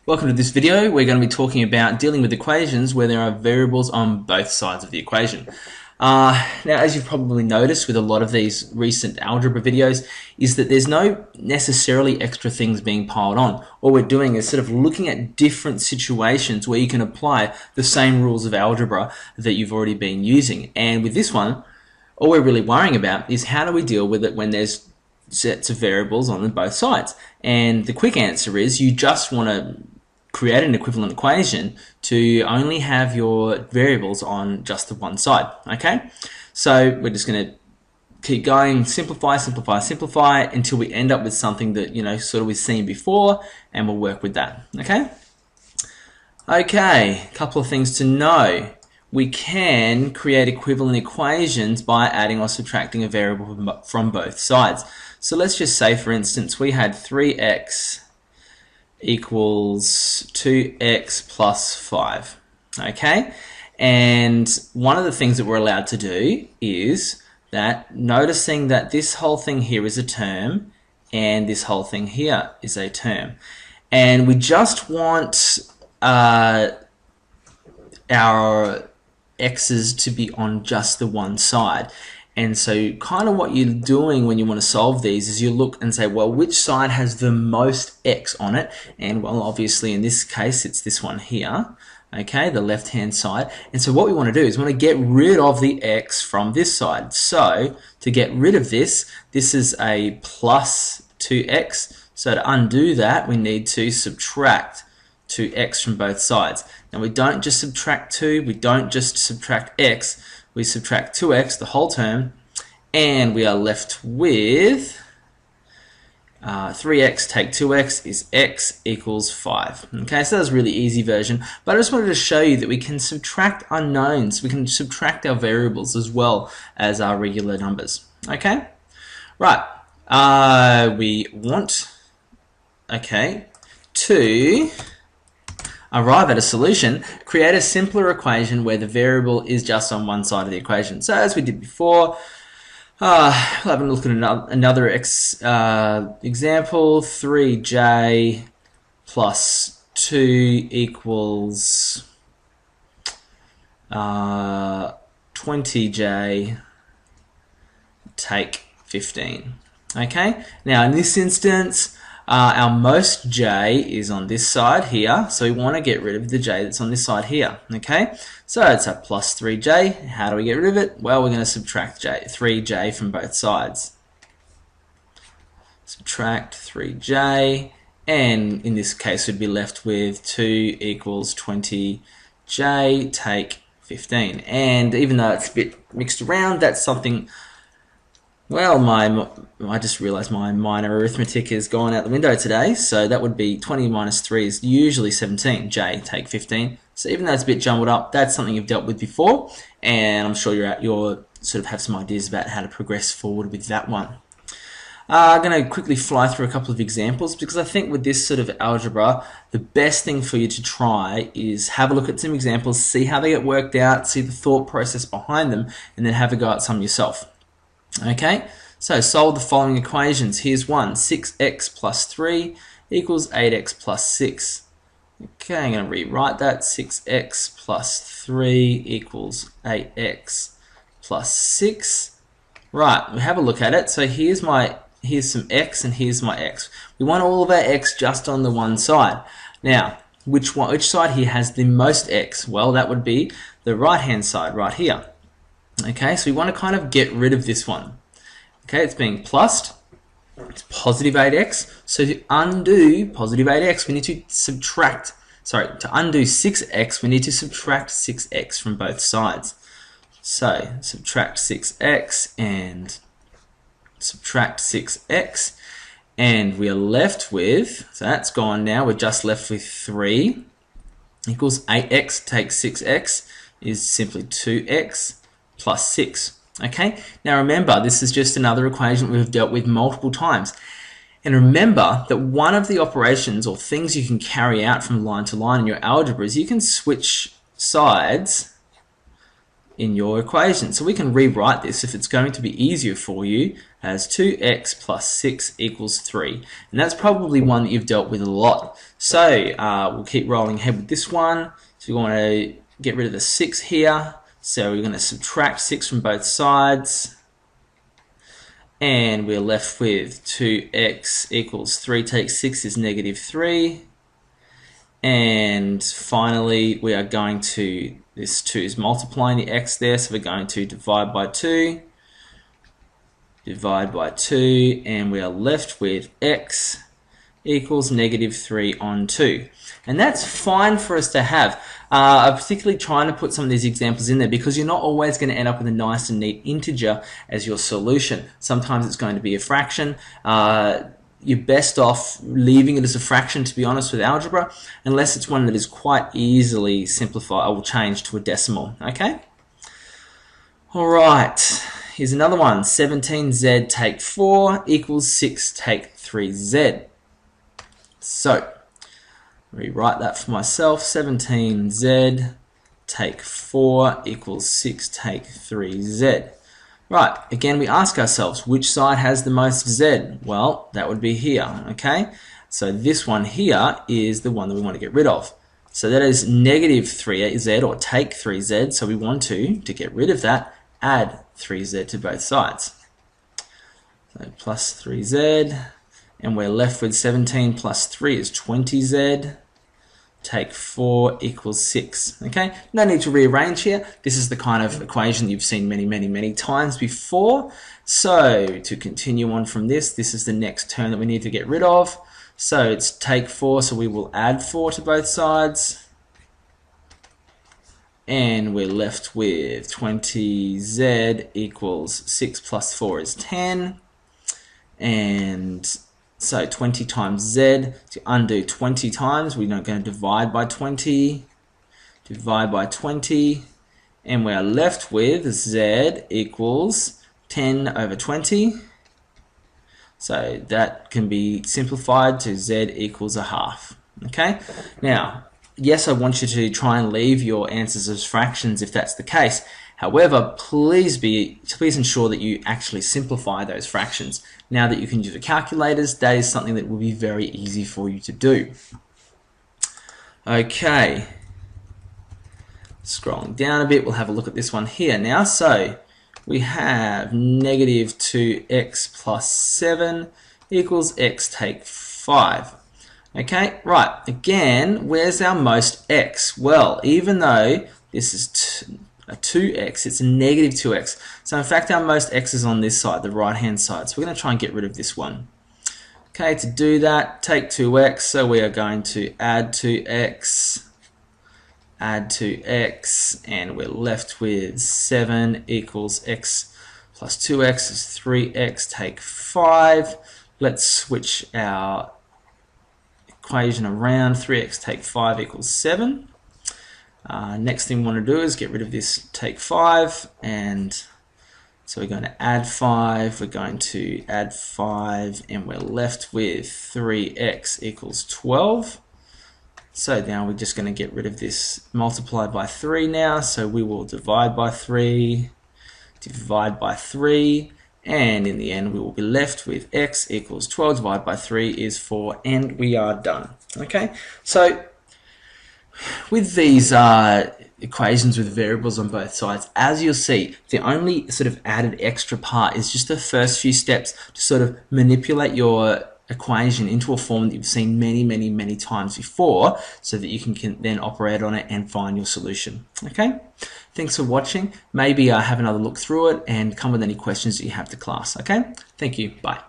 Welcome to this video. We're going to be talking about dealing with equations where there are variables on both sides of the equation. Now, as you've probably noticed with a lot of these recent algebra videos, is that there's no necessarily extra things being piled on. All we're doing is sort of looking at different situations where you can apply the same rules of algebra that you've already been using. And with this one, all we're really worrying about is how do we deal with it when there's sets of variables on both sides. And the quick answer is you just want to create an equivalent equation to only have your variables on just the one side. Okay, so we're just going to keep going, simplify, simplify, simplify until we end up with something that sort of we've seen before, and we'll work with that. Okay, a couple of things to know. We can create equivalent equations by adding or subtracting a variable from both sides. So let's just say, for instance, we had 3x equals 2x plus 5. Okay, and one of the things that we're allowed to do is that, noticing that this whole thing here is a term and this whole thing here is a term, and we just want our x's to be on just the one side. And so kind of what you're doing when you want to solve these is you look and say, well, which side has the most x on it? And well, obviously in this case, it's this one here, okay, the left-hand side. And so what we want to do is we want to get rid of the x from this side. So to get rid of this, this is a plus 2x. So to undo that, we need to subtract 2x from both sides. Now we don't just subtract 2, we don't just subtract x, we subtract 2x, the whole term, and we are left with 3x take 2x is x equals 5. Okay, so that's a really easy version, but I just wanted to show you that we can subtract unknowns, we can subtract our variables as well as our regular numbers. Okay, right, we want, to arrive at a solution, create a simpler equation where the variable is just on one side of the equation. So as we did before, we'll have a look at another example. 3j plus 2 equals 20j take 15. Okay, now in this instance, our most j is on this side here, so we want to get rid of the j that's on this side here. Okay, so it's a plus 3j. How do we get rid of it? Well, we're going to subtract 3j from both sides. Subtract 3j, and in this case we'd be left with 2 equals 20j take 15. And even though it's a bit mixed around, that's something, well, I just realized my minor arithmetic has gone out the window today, so that would be 20 minus 3 is usually 17, j take 15. So even though it's a bit jumbled up, that's something you've dealt with before, and I'm sure you're sort of have some ideas about how to progress forward with that one. I'm going to quickly fly through a couple of examples, because I think with this sort of algebra, the best thing for you to try is have a look at some examples, see how they get worked out, see the thought process behind them, and then have a go at some yourself. Okay, so solve the following equations. Here's one, 6x plus 3 equals 8x plus 6. Okay, I'm going to rewrite that. 6x plus 3 equals 8x plus 6. Right, we have a look at it. So here's some x and here's my x. We want all of our x just on the one side. Now, which side here has the most x? Well, that would be the right-hand side right here. Okay, so we want to kind of get rid of this one. Okay, it's being plussed. It's positive 8x. So to undo positive 8x, we need to subtract, to undo 6x, we need to subtract 6x from both sides. So subtract 6x and subtract 6x, and we are left with, so that's gone now, we're just left with 3 equals 8x take 6x is simply 2x plus 6. Okay, now remember, this is just another equation we've dealt with multiple times. And remember that one of the operations or things you can carry out from line to line in your algebra is you can switch sides in your equation. So we can rewrite this, if it's going to be easier for you, as 2x plus 6 equals 3. And that's probably one that you've dealt with a lot. So we'll keep rolling ahead with this one. So we want to get rid of the 6 here. So we're going to subtract 6 from both sides. And we're left with 2x equals 3 take 6 is negative 3. And finally, we are going to, this 2 is multiplying the x there, so we're going to divide by 2, and we are left with x equals negative 3 on 2. And that's fine for us to have. I'm particularly trying to put some of these examples in there because you're not always going to end up with a nice and neat integer as your solution. Sometimes it's going to be a fraction. You're best off leaving it as a fraction, to be honest, with algebra, unless it's one that is quite easily simplified or changed to a decimal. Okay? All right. Here's another one. 17z take 4 equals 6 take 3z. So, rewrite that for myself. 17z take 4 equals 6 take 3z. Right, again we ask ourselves, which side has the most z? Well, that would be here, okay? So this one here is the one that we want to get rid of. So that is negative 3z, or take 3z, so we want to get rid of that, add 3z to both sides. So plus 3z, and we're left with 17 plus 3 is 20z. Take 4 equals 6. Okay, no need to rearrange here. This is the kind of equation you've seen many times before. So to continue on from this is the next term that we need to get rid of. So it's take 4, so we will add 4 to both sides. And we're left with 20z equals 6 plus 4 is 10. And so 20 times z, to undo 20 times, we're not going to divide by 20, and we are left with z equals 10 over 20. So that can be simplified to z equals a half. Okay? Now, yes, I want you to try and leave your answers as fractions if that's the case. However, please ensure that you actually simplify those fractions. Now that you can use the calculators, that is something that will be very easy for you to do. Okay, scrolling down a bit, we'll have a look at this one here now. So we have negative 2x plus 7 equals x take 5. Okay, right, again, where's our most x? Well, even though this is a 2x, it's a negative 2x. So in fact our most x is on this side, the right hand side. So we're going to try and get rid of this one. Okay, to do that, take 2x, so we are going to add 2x, and we're left with 7 equals x plus 2x is 3x, take 5. Let's switch our equation around. 3x take 5 equals 7. Next thing we want to do is get rid of this take 5, and so we're going to add 5, we're going to add 5, and we're left with 3x equals 12. So now we're just going to get rid of this multiplied by 3 now, so we will divide by 3, and in the end we will be left with x equals 12 divided by 3 is 4, and we are done. Okay, so with these equations with variables on both sides, as you'll see, the only sort of added extra part is just the first few steps to sort of manipulate your equation into a form that you've seen many times before, so that you can then operate on it and find your solution. Okay, thanks for watching. Maybe have another look through it and come with any questions that you have to class. Okay, thank you. Bye.